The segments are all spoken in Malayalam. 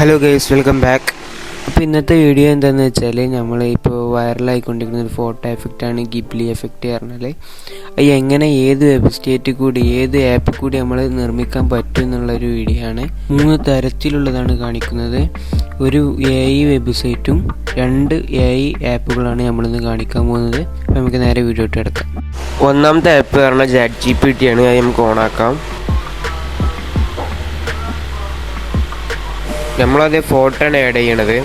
Hello guys, welcome back. അപ്പോൾ ഇന്നത്തെ വീഡിയോ എന്താണെന്ന് വെച്ചാൽ നമ്മളിപ്പോൾ വൈറലായിക്കൊണ്ടിരിക്കുന്ന ഒരു ഫോട്ടോ എഫക്റ്റാണ് ഗിബ്ലി എഫക്റ്റ് പറഞ്ഞാൽ. അത് എങ്ങനെ ഏത് വെബ്സൈറ്റിൽ കൂടി ഏത് ആപ്പിൽ കൂടി നമ്മൾ നിർമ്മിക്കാൻ പറ്റും എന്നുള്ളൊരു വീഡിയോ ആണ്. 3 തരത്തിലുള്ളതാണ് കാണിക്കുന്നത്. ഒരു AI വെബ്സൈറ്റും 2 AI ആപ്പുകളാണ് നമ്മളിന്ന് കാണിക്കാൻ പോകുന്നത്. അപ്പോൾ നമുക്ക് നേരെ വീഡിയോ ഇട്ട് കിടക്കാം. ഒന്നാമത്തെ ആപ്പ് പറഞ്ഞാൽ ChatGPT ആണ്. അത് നമുക്ക് ഓണാക്കാം. നമ്മളത് ഫോട്ടോ ആണ് ആഡ് ചെയ്യണത്.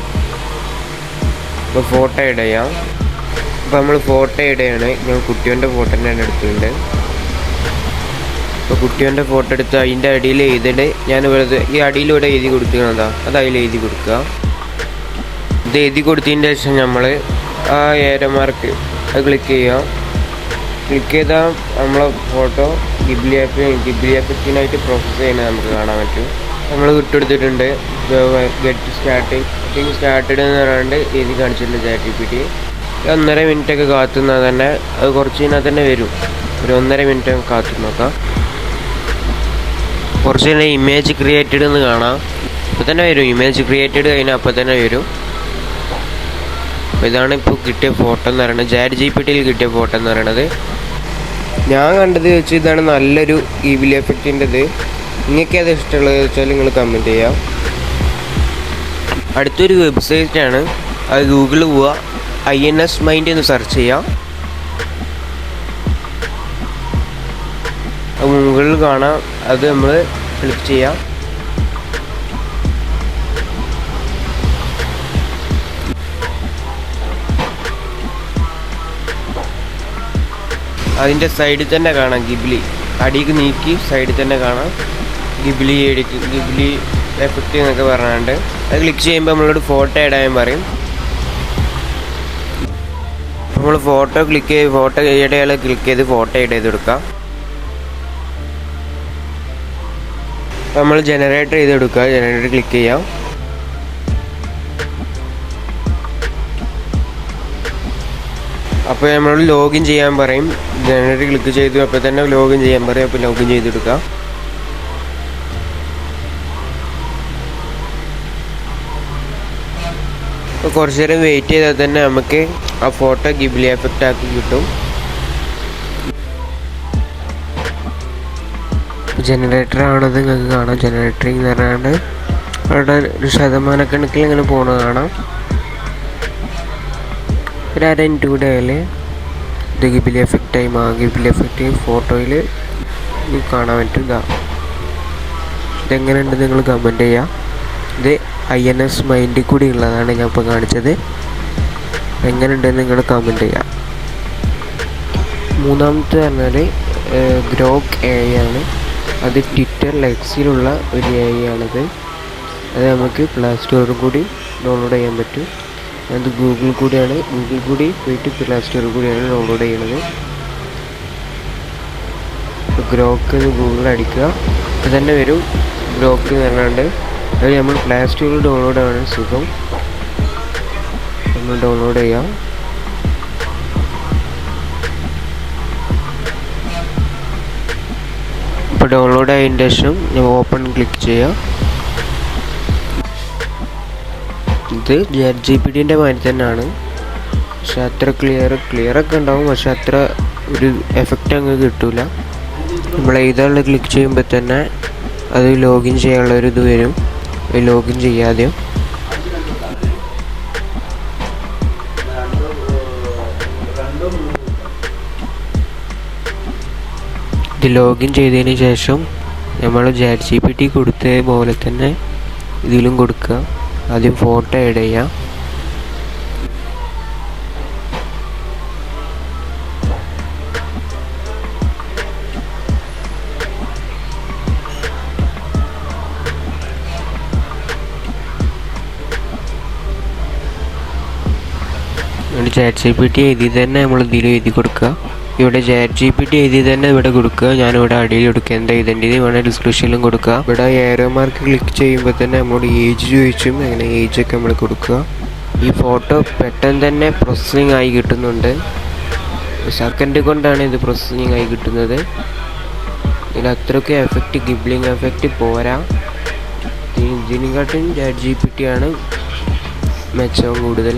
അപ്പോൾ ഫോട്ടോ ആഡ് ചെയ്യാം. അപ്പോൾ നമ്മൾ ഫോട്ടോ ആഡ് ചെയ്യണേ. ഞാൻ കുട്ടിയോൻ്റെ ഫോട്ടോ തന്നെയാണ് എടുത്തിട്ടുണ്ട്. അപ്പോൾ കുട്ടിയോൻ്റെ ഫോട്ടോ എടുത്ത് അതിൻ്റെ അടിയിൽ എഴുതിയിട്ട് ഞാൻ വെറുതെ ഈ അടിയിലൂടെ എഴുതി കൊടുക്കുന്നതാ, അത് അതിൽ എഴുതി കൊടുക്കുക. ഇത് എഴുതി കൊടുത്തതിൻ്റെ ശേഷം നമ്മൾ ആ ഏരോ മാർക്ക് അത് ക്ലിക്ക് ചെയ്യുക. ക്ലിക്ക് ചെയ്താൽ നമ്മളെ ഫോട്ടോ ഗിബ്ലി എഫക്റ്റിനായിട്ട് പ്രോസസ്സ് ചെയ്യുന്നത് നമുക്ക് കാണാൻ പറ്റും. നമ്മൾ വിട്ടെടുത്തിട്ടുണ്ട്. ഗെറ്റ് സ്റ്റാർട്ടഡ് എന്ന് പറയാണ്ട് എഴുതി കാണിച്ചിട്ടുണ്ട് ChatGPT. 1.5 മിനിറ്റൊക്കെ കാത്തുനിന്നാൽ തന്നെ അത് കുറച്ച് കഴിഞ്ഞാൽ തന്നെ വരും. ഒരു 1.5 മിനിറ്റ് കാത്തു നോക്കാം. കുറച്ച് കഴിഞ്ഞാൽ ഇമേജ് ക്രിയേറ്റഡ് എന്ന് കാണാം. അപ്പോൾ തന്നെ വരും. ഇമേജ് ക്രിയേറ്റഡ് കഴിഞ്ഞാൽ അപ്പോൾ തന്നെ വരും. അപ്പോൾ ഇതാണ് ഇപ്പോൾ കിട്ടിയ ഫോട്ടോ എന്ന് പറയുന്നത്. ChatGPTയിൽ കിട്ടിയ ഫോട്ടോ എന്ന് പറയുന്നത്. ഞാൻ കണ്ടത് വെച്ച് ഇതാണ് നല്ലൊരു ഗിബ്ലി എഫക്റ്റിൻ്റെത്. നിങ്ങൾക്ക് ഏത് ഇഷ്ടമുള്ളത് വെച്ചാൽ നിങ്ങൾ കമൻറ്റ് ചെയ്യാം. അടുത്തൊരു വെബ്സൈറ്റാണ്. അത് ഗൂഗിളിൽ പോവുക, INS Mind എന്ന് സെർച്ച് ചെയ്യാം. അത് മുകളിൽ കാണാം. അത് നമ്മൾ ക്ലിക്ക് ചെയ്യാം. അതിൻ്റെ സൈഡിൽ തന്നെ കാണാം ഗിബ്ലി. അടിക്ക് നീക്കി സൈഡിൽ തന്നെ കാണാം ഗിബ്ലി എഫക്റ്റ് എന്നൊക്കെ പറഞ്ഞാണ്ട്. അത് ക്ലിക്ക് ചെയ്യുമ്പോൾ നമ്മളോട് ഫോട്ടോ ആഡ് ചെയ്യാൻ പറയും. നമ്മൾ ഫോട്ടോ ഇടയാൾ ക്ലിക്ക് ചെയ്ത് ഫോട്ടോ ആഡ് ചെയ്ത് കൊടുക്കാം. നമ്മൾ ജനറേറ്റർ ചെയ്ത് കൊടുക്കുക. ജനറേറ്റർ ക്ലിക്ക് ചെയ്യാം. അപ്പോൾ നമ്മളോട് ലോഗിൻ ചെയ്യാൻ പറയും. ജനറേറ്റർ ക്ലിക്ക് ചെയ്തു അപ്പോൾ തന്നെ ലോഗിൻ ചെയ്യാൻ പറയും. അപ്പോൾ ലോഗിൻ ചെയ്തെടുക്കാം. അപ്പോൾ കുറച്ച് നേരം വെയിറ്റ് ചെയ്താൽ തന്നെ നമുക്ക് ആ ഫോട്ടോ ഗിബ്ലി എഫക്റ്റ് ആക്കി കിട്ടും. ജനറേറ്റർ ആണത് നിങ്ങൾക്ക് കാണാം. ജനറേറ്ററിങ് എന്ന് പറഞ്ഞാണ്ട് അവിടെ ഒരു ശതമാനക്കണക്കിൽ ഇങ്ങനെ പോകണത് കാണാം. ഒരു 1/2 മിനിറ്റ് കൂടെ ആയാൽ ഇത് ഗിബ്ലി എഫക്റ്റായി ഗിബ്ലി എഫക്റ്റ് ഫോട്ടോയിൽ കാണാൻ പറ്റും. ഇതെങ്ങനെയുണ്ട് നിങ്ങൾ കമൻറ്റ് ചെയ്യുക. ഇത് INS Mind കൂടി ഉള്ളതാണ് ഞാൻ ഇപ്പോൾ കാണിച്ചത്. എങ്ങനെയുണ്ടെന്ന് നിങ്ങൾ കമൻറ്റ് ചെയ്യാം. മൂന്നാമത്തെ പറഞ്ഞാൽ Grok AI ആണ്. അത് ട്വിറ്റർ ലെക്സിലുള്ള ഒരു AI ആണത്. അത് നമുക്ക് പ്ലേ സ്റ്റോറിൽ കൂടി ഡൗൺലോഡ് ചെയ്യാൻ പറ്റും. അത് ഗൂഗിൾ കൂടി പോയിട്ട് പ്ലേ സ്റ്റോറിൽ കൂടിയാണ് ഡൗൺലോഡ് ചെയ്യണത്. ഗ്രോക്ക് എന്ന് ഗൂഗിളിൽ അടിക്കുക, അത് തന്നെ വരും ഗ്രോക്ക് എന്ന് പറഞ്ഞാണ്ട്. അത് നമ്മൾ പ്ലേ സ്റ്റോറിൽ ഡൗൺലോഡ് ആണ് സുഖം. നമ്മൾ ഡൗൺലോഡ് ചെയ്യാം. ഇപ്പോൾ ഡൗൺലോഡ് ആയതിൻ്റെ ശേഷം ഞാൻ ഓപ്പൺ ക്ലിക്ക് ചെയ്യാം. ഇത് ChatGPTൻ്റെ മാതിരി തന്നെയാണ്. പക്ഷെ അത്ര ക്ലിയറൊക്കെ ഉണ്ടാവും. പക്ഷെ അത്ര ഒരു എഫക്റ്റ് അങ്ങ് കിട്ടില്ല. നമ്മൾ എഴുതാനുള്ള ക്ലിക്ക് ചെയ്യുമ്പോൾ തന്നെ അത് ലോഗിൻ ചെയ്യാനുള്ളൊരു ഇത് വരും. ലോഗിൻ ചെയ്യാതെയും ഇത് ലോഗിൻ ചെയ്തതിന് ശേഷം നമ്മൾ ChatGPT കൊടുത്ത പോലെ തന്നെ ഇതിലും കൊടുക്കുക. ആദ്യം ഫോട്ടോ ആഡ് ചെയ്യാം. ChatGPT എഴുതി തന്നെ നമ്മൾ ഇതിൽ എഴുതി കൊടുക്കുക. ഇവിടെ ChatGPT എഴുതി തന്നെ ഇവിടെ കൊടുക്കുക. ഞാനിവിടെ അടിയിൽ കൊടുക്കുക. എന്താ ഇതിൻ്റെ വേണേൽ ഡിസ്ക്രിപ്ഷനിലും കൊടുക്കുക. ഇവിടെ ഏരോ മാർക്ക് ക്ലിക്ക് ചെയ്യുമ്പോൾ തന്നെ നമ്മളോട് ഏജ് ചോദിച്ചും അങ്ങനെ ഏജൊക്കെ നമ്മൾ കൊടുക്കുക. ഈ ഫോട്ടോ പെട്ടെന്ന് തന്നെ പ്രോസസ്സിങ് ആയി കിട്ടുന്നുണ്ട്. സെക്കൻഡ് കൊണ്ടാണ് ഇത് പ്രോസസ്സിങ് ആയി കിട്ടുന്നത്. ഇതിൽ അത്രയ്ക്ക് എഫക്റ്റ് ഗിബ്ലിങ് എഫക്റ്റ് പോരാ. ഇതിനെക്കാട്ടും ChatGPT ആണ് മെച്ചം കൂടുതൽ.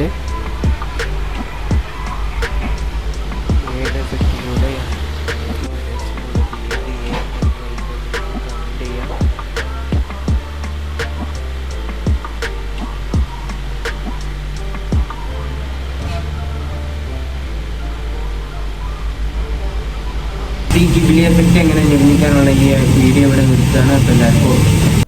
ഈ ഗിബിലിയെ പറ്റി എങ്ങനെ നിർമ്മിക്കാനുള്ള ഈ വീഡിയോ ഇവിടെ നിർത്തുകയാണ്. അപ്പോൾ എല്ലാവർക്കും